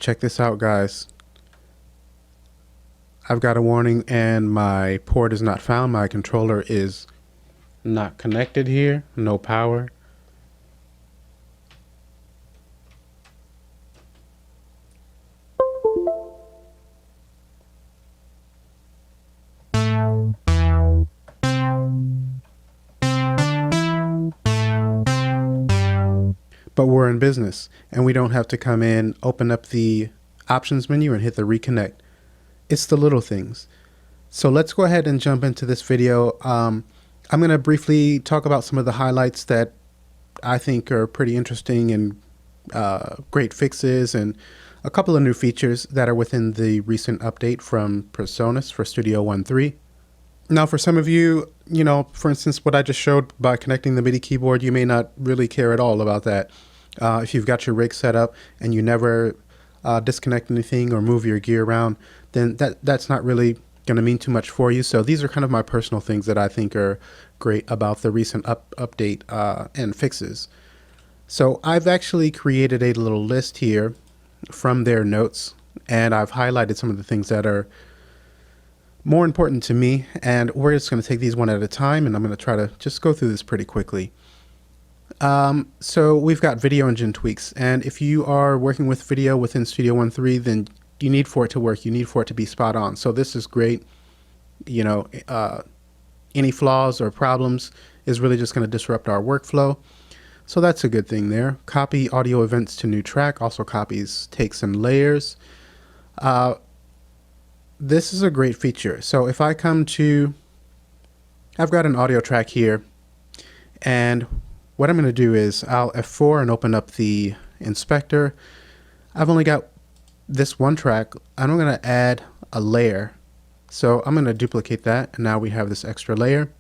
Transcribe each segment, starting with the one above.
Check this out, guys. I've got a warning and my port is not found. My controller is not connected here. No power. But we're in business and we don't have to come in, open up the options menu and hit the reconnect. It's the little things. So let's go ahead and jump into this video. I'm going to briefly talk about some of the highlights that I think are pretty interesting and great fixes, and a couple of new features that are within the recent update from PreSonus for Studio One 3. Now, for some of you, for instance, what I just showed by connecting the MIDI keyboard, you may not really care at all about that. If you've got your rig set up and you never disconnect anything or move your gear around, then that's not really going to mean too much for you. So these are kind of my personal things that I think are great about the recent update and fixes. So I've actually created a little list here from their notes, and I've highlighted some of the things that are more important to me, and we're just going to take these one at a time, and I'm going to try to just go through this pretty quickly. So we've got video engine tweaks, and if you are working with video within Studio One 3, then you need for it to work. You need for it to be spot on. So this is great. Any flaws or problems is really just going to disrupt our workflow. So that's a good thing there. Copy audio events to new track, also copies takes and layers. This is a great feature. So if I come to, I've got an audio track here, and what I'm going to do is I'll F4 and open up the inspector. I've only got this one track, and I'm going to add a layer. So I'm going to duplicate that, and now we have this extra layer.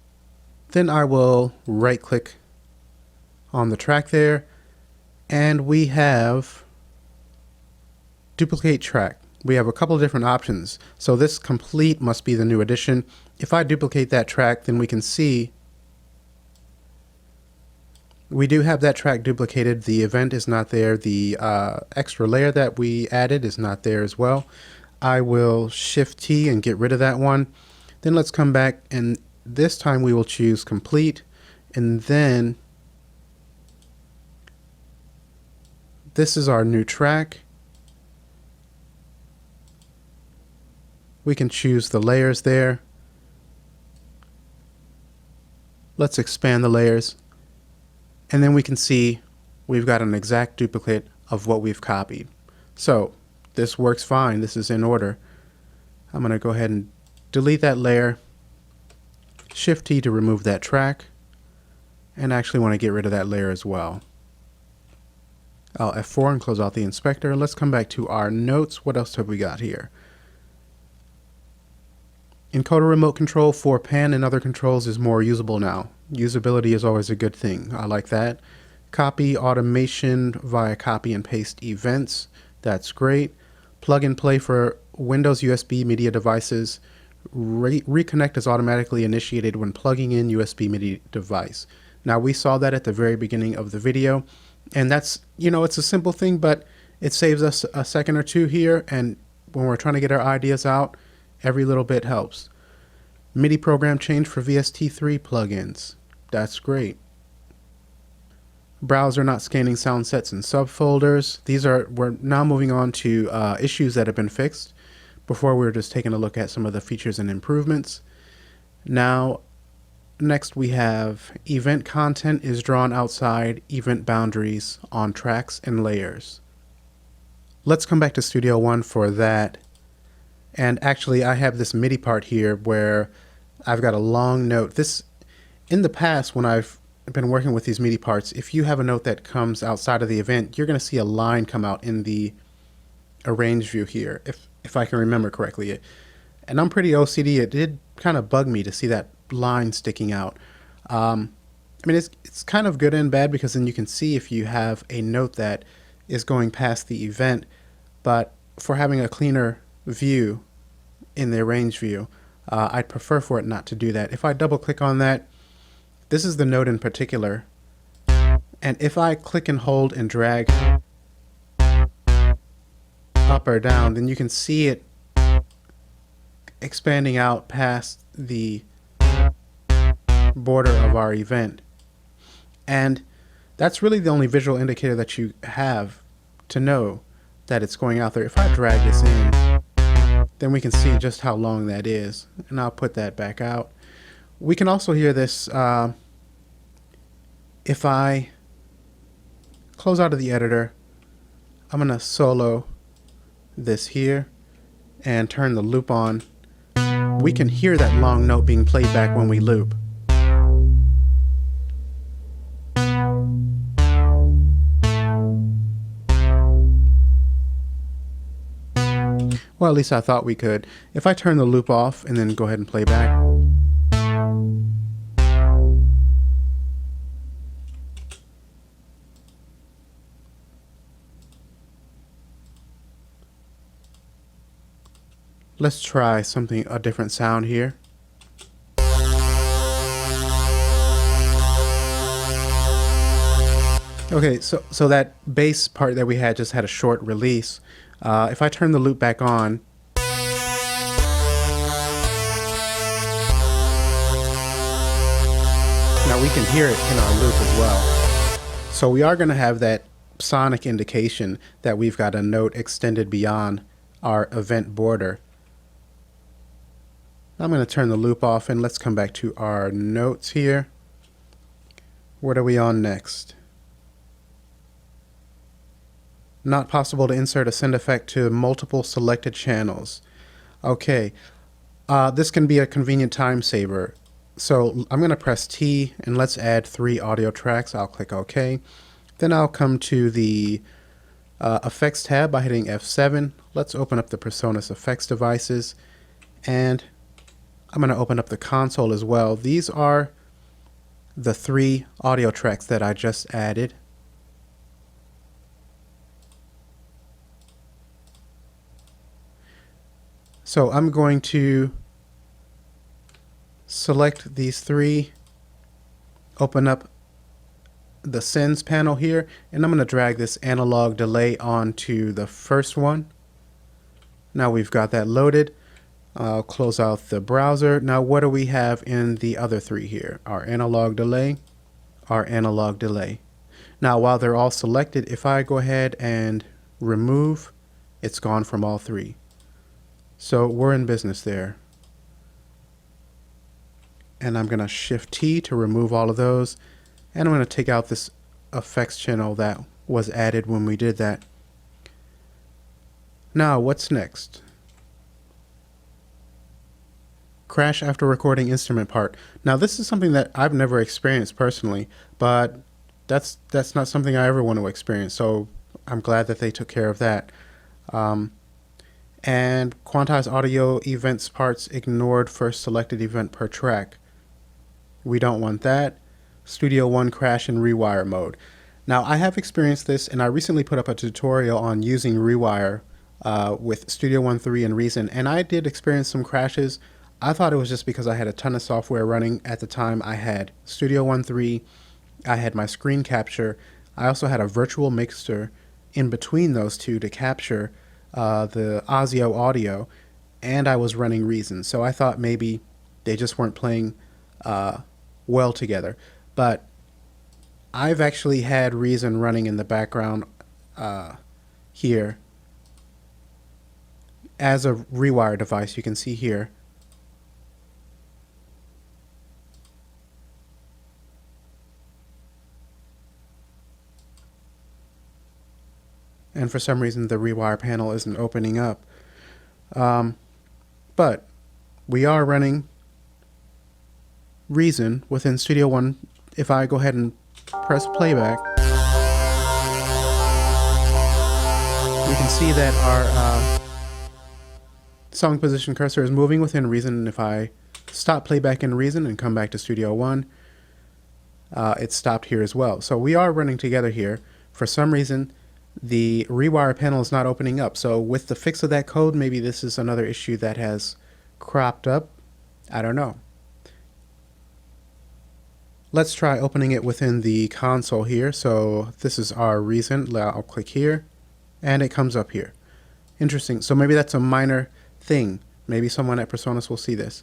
Then I will right click on the track there, and we have duplicate track. We have a couple of different options. So this complete must be the new addition. If I duplicate that track, then we can see we do have that track duplicated. The event is not there. The extra layer that we added is not there as well. I will Shift T and get rid of that one. Then let's come back, and this time we will choose complete, and then this is our new track. We can choose the layers there. Let's expand the layers. And then we can see we've got an exact duplicate of what we've copied. So this works fine. This is in order. I'm going to go ahead and delete that layer. Shift T to remove that track. And actually want to get rid of that layer as well. I'll F4 and close out the inspector. Let's come back to our notes. What else have we got here? Encoder remote control for pan and other controls is more usable now. Usability is always a good thing. I like that. Copy automation via copy and paste events. That's great. Plug and play for Windows USB media devices. Reconnect is automatically initiated when plugging in USB MIDI device. Now we saw that at the very beginning of the video, and that's, it's a simple thing, but it saves us a second or two here, and when we're trying to get our ideas out, every little bit helps. MIDI program change for VST3 plugins. That's great. Browser not scanning sound sets and subfolders. We're now moving on to issues that have been fixed. Before we were just taking a look at some of the features and improvements. Now, next we have event content is drawn outside event boundaries on tracks and layers. Let's come back to Studio One for that. And actually I have this MIDI part here where I've got a long note. In the past, when I've been working with these MIDI parts, if you have a note that comes outside of the event, you're going to see a line come out in the arrange view here, if I can remember correctly. And I'm pretty OCD. It did kind of bug me to see that line sticking out. It's kind of good and bad, because then you can see if you have a note that is going past the event, but for having a cleaner view in the arrange view, I'd prefer for it not to do that. If I double click on that, this is the note in particular, and if I click and hold and drag up or down, then you can see it expanding out past the border of our event. And that's really the only visual indicator that you have to know that it's going out there. If I drag this in, then we can see just how long that is. And I'll put that back out. We can also hear this if I close out of the editor. I'm going to solo this here and turn the loop on. We can hear that long note being played back when we loop. Well, at least I thought we could. If I turn the loop off and then go ahead and play back. Let's try a different sound here. Okay, so that bass part that we had just had a short release. If I turn the loop back on, now we can hear it in our loop as well. So we are going to have that sonic indication that we've got a note extended beyond our event border. I'm going to turn the loop off and let's come back to our notes here. What are we on next? Not possible to insert a send effect to multiple selected channels. Okay, this can be a convenient time saver. So I'm going to press T and let's add 3 audio tracks. I'll click OK. Then I'll come to the Effects tab by hitting F7. Let's open up the PreSonus effects devices, and I'm going to open up the console as well. These are the 3 audio tracks that I just added. So I'm going to select these 3, open up the sends panel here, and I'm going to drag this analog delay onto the first one. Now we've got that loaded. I'll close out the browser. Now what do we have in the other 3 here? Our analog delay, our analog delay. Now while they're all selected, if I go ahead and remove, it's gone from all 3. So we're in business there. And I'm going to Shift T to remove all of those. And I'm going to take out this effects channel that was added when we did that. Now what's next? Crash after recording instrument part. Now this is something that I've never experienced personally, but that's not something I ever want to experience. So I'm glad that they took care of that. And quantized audio events parts ignored first selected event per track. We don't want that. Studio One crash in Rewire mode. Now I have experienced this, and I recently put up a tutorial on using Rewire with Studio One 3 and Reason, and I did experience some crashes. I thought it was just because I had a ton of software running at the time. I had Studio One 3, I had my screen capture, I also had a virtual mixer in between those two to capture the Osio audio, and I was running Reason. So I thought maybe they just weren't playing well together. But I've actually had Reason running in the background here as a Rewire device. You can see here. And for some reason the Rewire panel isn't opening up. But we are running Reason within Studio One. If I go ahead and press playback, we can see that our song position cursor is moving within Reason. And if I stop playback in Reason and come back to Studio One, it stopped here as well. So we are running together here. For some reason, the Rewire panel is not opening up. So with the fix of that code, maybe this is another issue that has cropped up. I don't know. Let's try opening it within the console here. So this is our Reason. I'll click here and it comes up here. Interesting. So maybe that's a minor thing. Maybe someone at Personas will see this.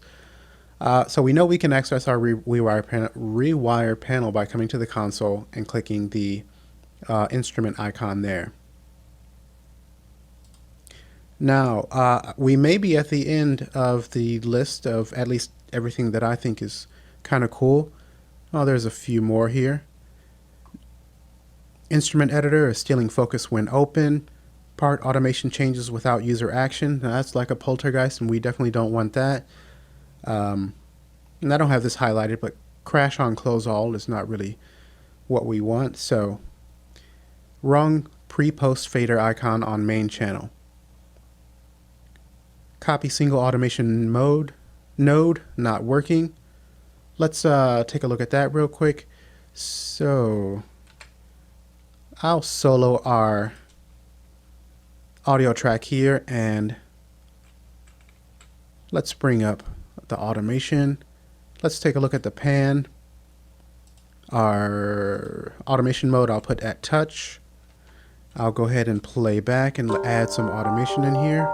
So we know we can access our Rewire panel by coming to the console and clicking the instrument icon there. Now, we may be at the end of the list of at least everything that I think is kind of cool. Oh, there's a few more here. Instrument editor is stealing focus when open. Part automation changes without user action. Now, that's like a poltergeist, and we definitely don't want that. And I don't have this highlighted, but crash on close all is not really what we want. So, wrong pre-post fader icon on main channel. Copy single automation mode node not working. Let's take a look at that real quick. So I'll solo our audio track here, and let's bring up the automation. Let's take a look at the pan. Our automation mode I'll put at touch. I'll go ahead and play back and add some automation in here.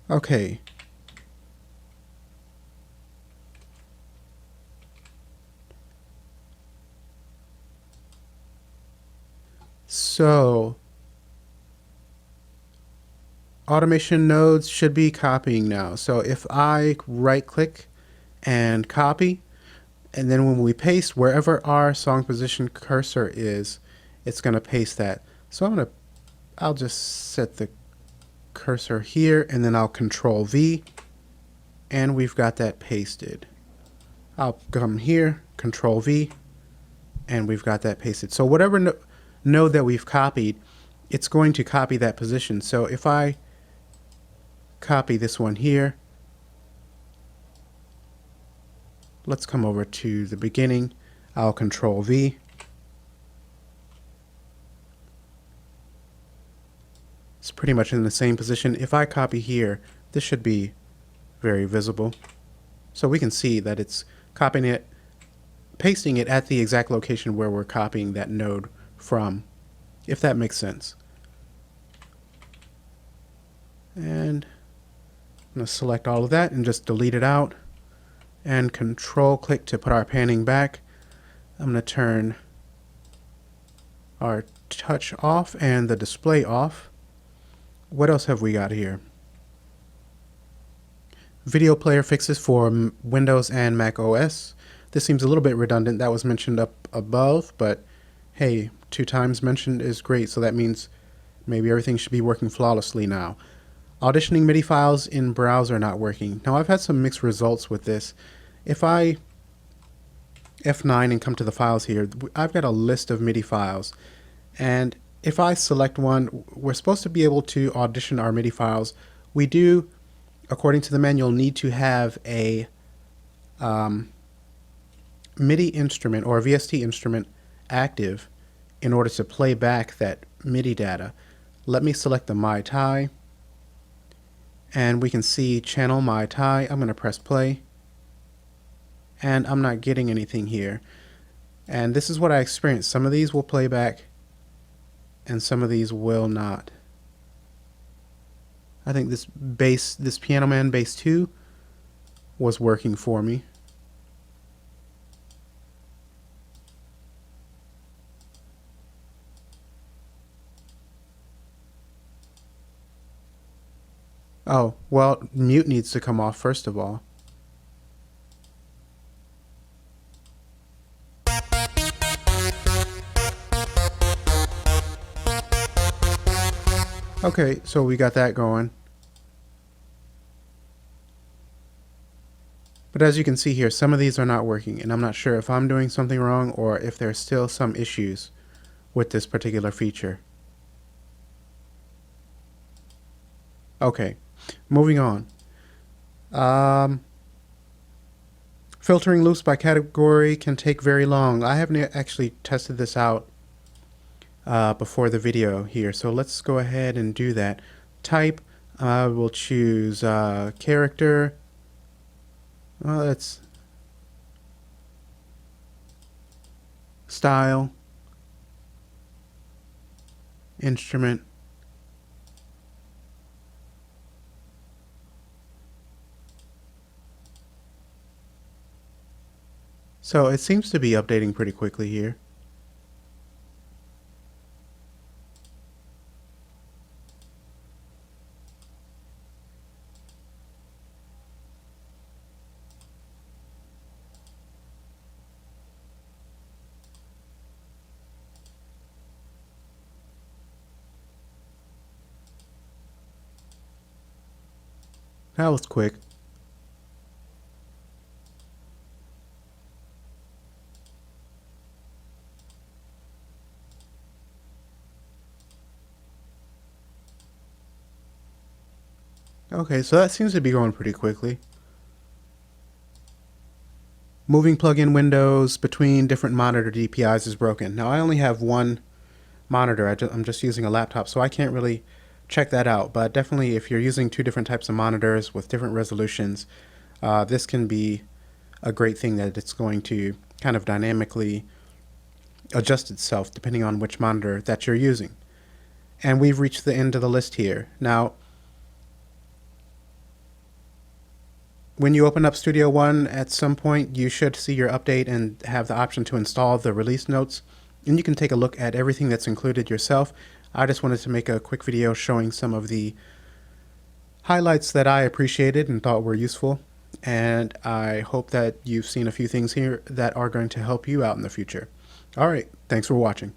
Okay. So automation nodes should be copying now. So if I right click and copy, and then when we paste, wherever our song position cursor is, it's going to paste that. So I'll just set the cursor here, and then I'll Control V, and we've got that pasted. I'll come here, Control V, and we've got that pasted. So whatever node that we've copied, it's going to copy that position. So if I copy this one here, let's come over to the beginning. I'll Control V. It's pretty much in the same position. If I copy here, this should be very visible. So we can see that it's copying it, pasting it at the exact location where we're copying that node from, if that makes sense. And I'm going to select all of that and just delete it out, and Control click to put our panning back. I'm going to turn our touch off and the display off. What else have we got here? Video player fixes for Windows and Mac OS. This seems a little bit redundant. That was mentioned up above, but hey, 2 times mentioned is great, so that means maybe everything should be working flawlessly now. Auditioning MIDI files in browser not working. Now I've had some mixed results with this. If I F9 and come to the files here, I've got a list of MIDI files, and if I select one, we're supposed to be able to audition our MIDI files. We do, according to the manual, need to have a MIDI instrument or a VST instrument active in order to play back that MIDI data. Let me select the My Tai, and we can see channel My Tai. I'm going to press play, and I'm not getting anything here. And this is what I experienced. Some of these will play back, and some of these will not. I think this Piano Man Bass 2 was working for me. Oh, well, mute needs to come off first of all. Okay, so we got that going. But as you can see here, some of these are not working, and I'm not sure if I'm doing something wrong or if there's still some issues with this particular feature. Okay, moving on. Filtering loops by category can take very long. I haven't actually tested this out before the video here, so let's go ahead and do that. Type, we'll choose character. Well, style, instrument, so it seems to be updating pretty quickly here. That was quick. Okay, so that seems to be going pretty quickly. Moving plugin windows between different monitor DPIs is broken. Now I only have one monitor. I'm just using a laptop, so I can't really check that out. But definitely if you're using two different types of monitors with different resolutions, this can be a great thing that it's going to kind of dynamically adjust itself depending on which monitor that you're using. And we've reached the end of the list here. Now, when you open up Studio One, at some point you should see your update and have the option to install the release notes, and you can take a look at everything that's included yourself. I just wanted to make a quick video showing some of the highlights that I appreciated and thought were useful, and I hope that you've seen a few things here that are going to help you out in the future. Alright, thanks for watching.